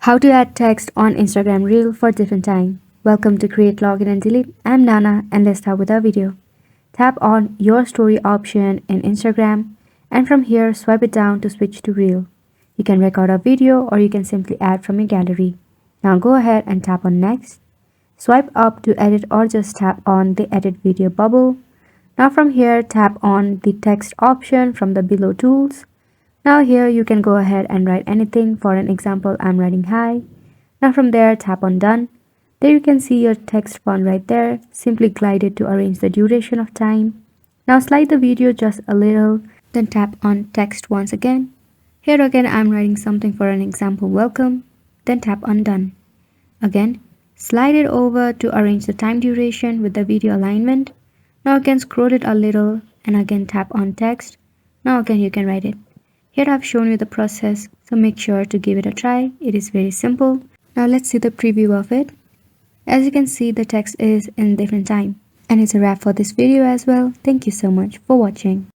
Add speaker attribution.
Speaker 1: How to add text on Instagram Reel for different time. Welcome to Create, Login and Delete. I'm Nana and let's start with our video. Tap on Your Story option in Instagram and from here swipe it down to switch to Reel. You can record a video or you can simply add from your gallery. Now go ahead and tap on Next. Swipe up to edit or just tap on the Edit Video bubble. Now from here tap on the text option from the below tools. Now here you can go ahead and write anything. For an example, I'm writing hi. Now from there tap on done. There you can see your text font right there. Simply glide it to arrange the duration of time. Now slide the video just a little, then tap on text once again. Here again I'm writing something. For an example, welcome, then tap on done. Again, slide it over to arrange the time duration with the video alignment. Now again scroll it a little and again tap on text. Now again you can write it. Here I've shown you the process, so make sure to give it a try. It is very simple. Now let's see the preview of it. As you can see, the text is in different time. And it's a wrap for this video as well. Thank you so much for watching.